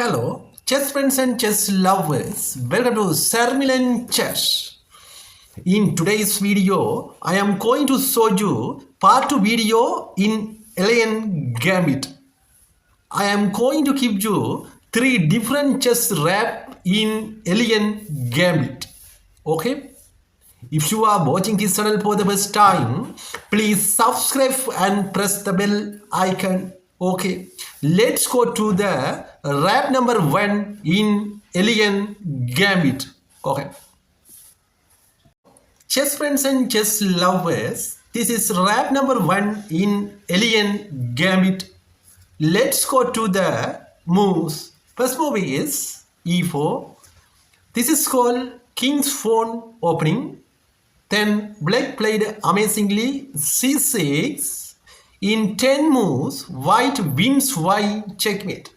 Hello, chess friends and chess lovers. Welcome to Alien Chess. In today's video, I am going to show you part 2 video in Alien Gambit. I am going to give you 3 different chess rap in Alien Gambit. Okay? If you are watching this channel for the first time, please subscribe and press the bell icon. Okay, let's go to the rap number 1 in Alien Gambit. Okay. Chess friends and chess lovers, this is rap number 1 in Alien Gambit. Let's go to the moves. First move is e4. This is called King's Pawn opening. Then black played amazingly c6. In 10 moves, white wins white checkmate.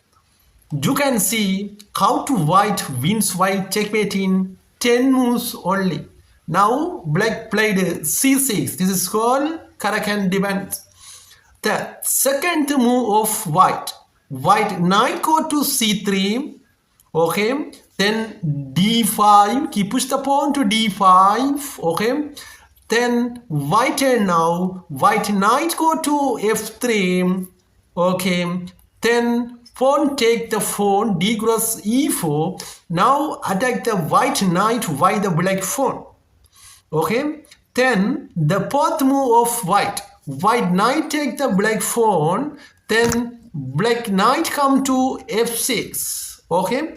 You can see how to white wins white checkmate in 10 moves only. Now black played c6. This is called Karakan defense. The second move of white knight go to c3. Okay. Then d5. He push the pawn to d5. Okay. Then white turn now. White knight go to f3. Okay. Then pawn take the pawn. D cross e4. Now attack the white knight by the black pawn. Okay. Then the fourth move of white. White knight take the black pawn. Then black knight come to f6. Okay.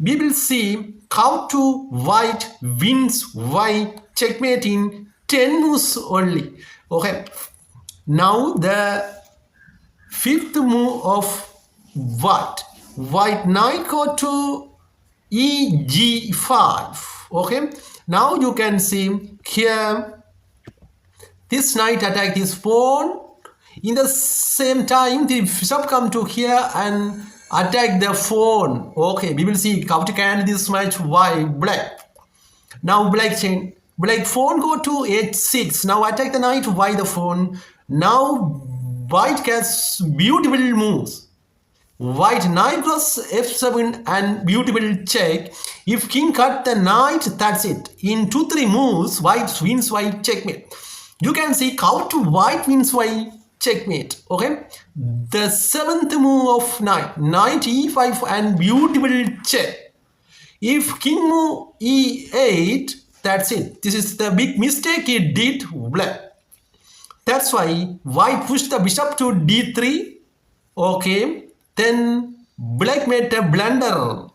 We will see how to white wins white checkmate in 10 moves only. Okay. Now the fifth move of white. White knight go to eg5. Okay. Now you can see here this knight attack this pawn. In the same time the bishop come to here and attack the pawn. Okay, we will see how to handle this match. White, black. Now black chain. Black pawn go to h6. Now attack the knight by the pawn. Now white gets beautiful moves. White knight cross f7 and beautiful check. If king cut the knight, that's it. In 2-3 moves, white wins white checkmate. You can see how to white wins white checkmate. Okay, the seventh move of knight e5 and beautiful check. If king move e8, that's it. This is the big mistake he did, black. That's why white pushed the bishop to d3. Okay, then black made a blunder,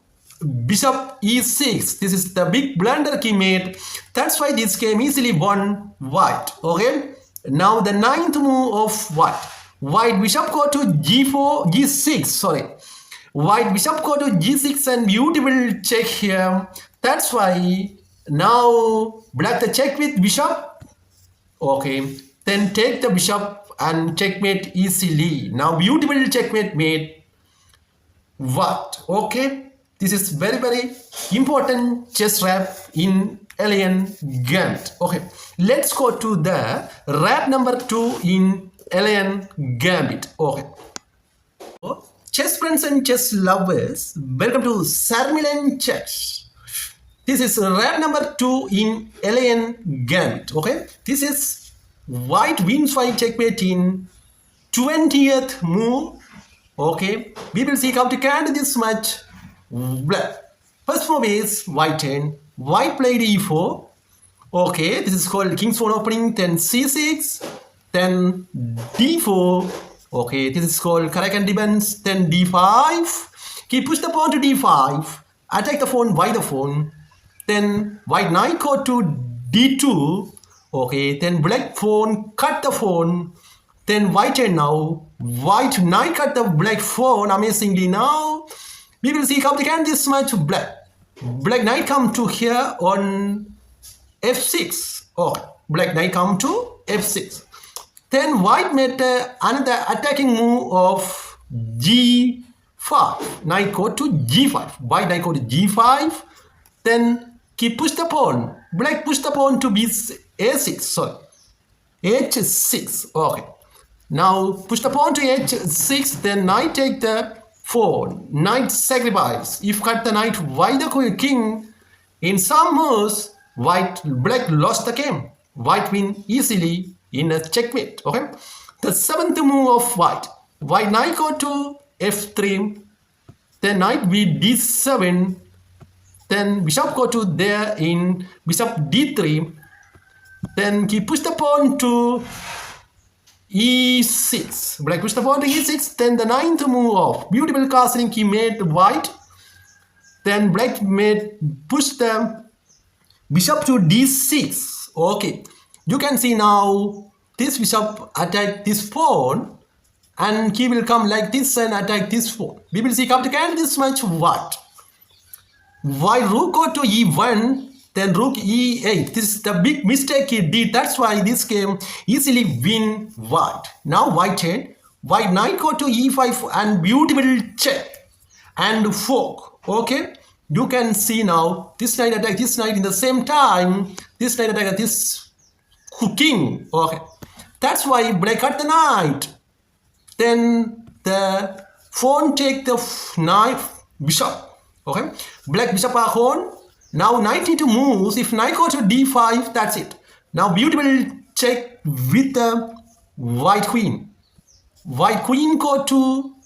bishop e6. This is the big blunder he made. That's why this game easily won white. Okay. Now the ninth move of white. White bishop go to g4, g6, sorry. White bishop go to g6 and beautiful check here. That's why now black the check with bishop. Okay. Then take the bishop and checkmate easily. Now beautiful checkmate made white. Okay. This is very, very important chess rap in Alien Gambit. Okay, let's go to the rap number 2 in Alien Gambit. Okay, chess friends and chess lovers, welcome to Alien Chess. This is rap number 2 in Alien Gambit. Okay, this is white wins white checkmate in 20th move. Okay, we will see how to handle this match. Black. First move is white turn. White played e4. Okay, this is called King's Pawn opening. Then c6. Then d4. Okay, this is called Karakan defense. Then d5. He pushed the pawn to d5. Attack the pawn by the pawn. Then white knight go to d2. Okay, then black pawn cut the pawn. Then white turn now. White knight cut the black pawn amazingly now. We will see how to handle this match. Black. Black knight come to here on f6. Oh, black knight come to f6. Then white made another attacking move of g5. Knight go to g5. White knight go to g5. Then he push the pawn. Black push the pawn to a6. Sorry, h6. Okay. Now push the pawn to h6. Then knight take the 4, knight sacrifice. If cut the knight, why the king? In some moves, black lost the game. White win easily in a checkmate. Okay. The 7th move of white knight go to f3, then knight b d7, then bishop go to there in bishop d3, then he push the pawn to e6. Black push the pawn to e6, then the 9th move of beautiful castling he made white. Then black push the bishop to d6. Okay, you can see now this bishop attack this pawn, and he will come like this and attack this pawn. We will see after this much what? Why rook go to e1, then rook e8. This is the big mistake he did. That's why this game easily win white. Now white hand, white knight go to e5 and beautiful check and fork. Okay, you can see now this knight attack this knight in the same time. This knight attack this king. Okay, that's why black cut the knight. Then the pawn take the knight bishop. Okay, black bishop are pawn. Now knight need to move. If knight go to d5, that's it. Now beautiful check with the white queen. White queen go to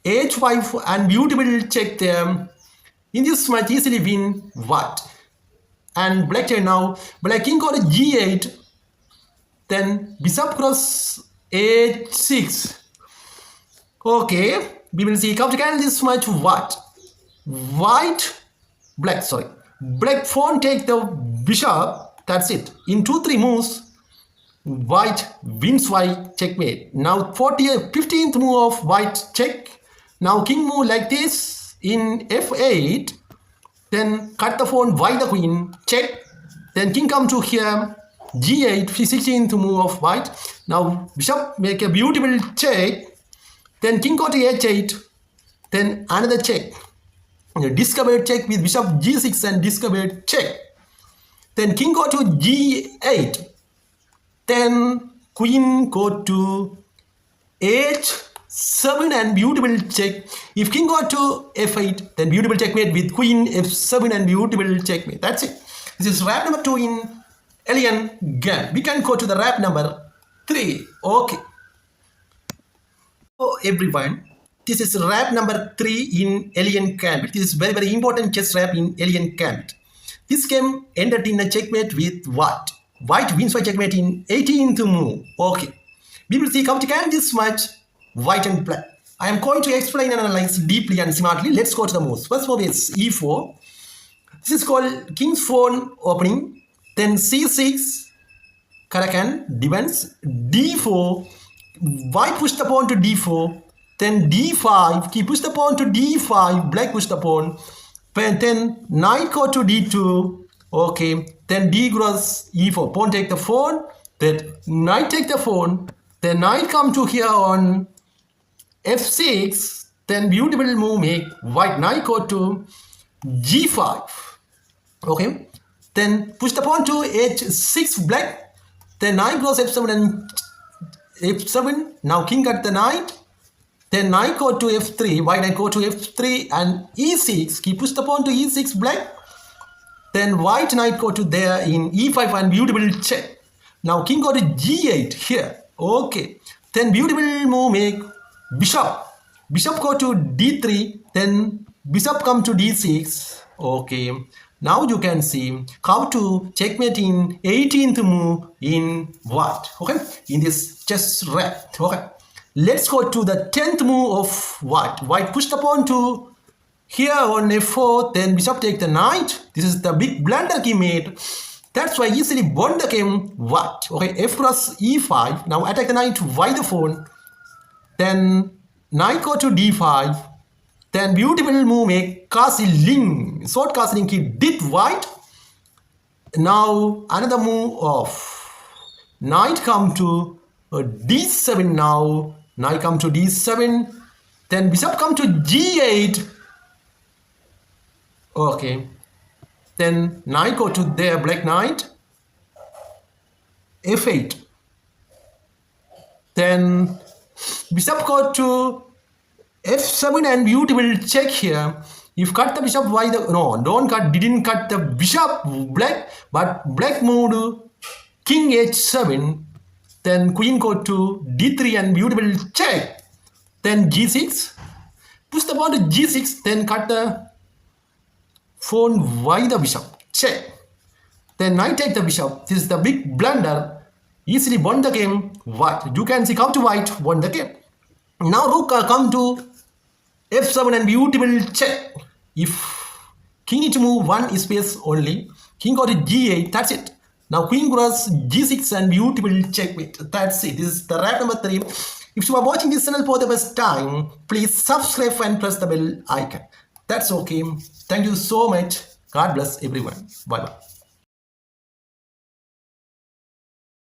h5 and beautiful check them. In this match easily win white. And black turn now. Black king go to g8. Then bishop cross h6. Okay, we will see how to can this match what? Black pawn take the bishop. That's it. In 2-3 moves, white wins white checkmate. Now 15th move of white check. Now king move like this in f8. Then cut the pawn, white the queen, check. Then king come to here, g8, 16th move of white. Now bishop make a beautiful check. Then king go to h8. Then another check. Discovered check with bishop g6 and discovered check. Then king go to g8. Then queen go to h7 and beautiful check. If king go to f8, then beautiful checkmate with queen f7 and beautiful checkmate. That's it. This is wrap number 2 in Alien Gambit. We can go to the wrap number 3. Okay. So everyone, this is wrap number 3 in Alien Gambit. This is very important chess wrap in Alien Gambit. This game ended in a checkmate with what? White wins by checkmate in 18th move. Okay. We will see how to can this match white and black. I am going to explain and analyze deeply and smartly. Let's go to the moves. First move is e4. This is called king's pawn opening. Then c6. Karakan defense. d4. White push the pawn to d4. Then d5, he push the pawn to d5, black push the pawn. Then knight go to d2, okay. Then d cross e4, pawn take the pawn, then knight take the pawn, then knight come to here on f6, then beautiful move make white knight go to g5, okay. Then push the pawn to h6 black, then knight goes f7 and f7, now king cut the knight. Then knight go to f3, white knight go to f3 and e6, he push the pawn to e6 black. Then white knight go to there in e5 and beautiful check. Now king go to g8 here, okay. Then beautiful move make bishop. Bishop go to d3, then bishop come to d6, okay. Now you can see how to checkmate in 18th move in white, okay, in this chess wrap, okay. Let's go to the 10th move of white. White push the pawn to here on f4, then bishop take the knight. This is the big blunder he made. That's why easily won the game white. Okay, f cross e5. Now attack the knight, white the pawn. Then knight go to d5. Then beautiful move make castling. Short castling he did white. Now another move of knight come to d7 now. Knight come to d7, then bishop come to g8. Okay. Then knight go to there, black knight. f8. Then bishop go to f7 and beautiful check here. If cut the bishop, why the no? Don't cut. Didn't cut the bishop black, but black moved king h7. Then queen go to d3 and beautiful check. Then g6. Push the pawn to g6. Then cut the pawn. Why the bishop? Check. Then knight take the bishop. This is the big blunder. Easily won the game. White. You can see how to white won the game. Now rook come to f7 and beautiful check. If king need to move one space only, king go to g8, that's it. Now queen cross g6 and beautiful checkmate. That's it. This is the wrap number 3. If you are watching this channel for the first time, please subscribe and press the bell icon. That's okay. Thank you so much. God bless everyone. Bye bye.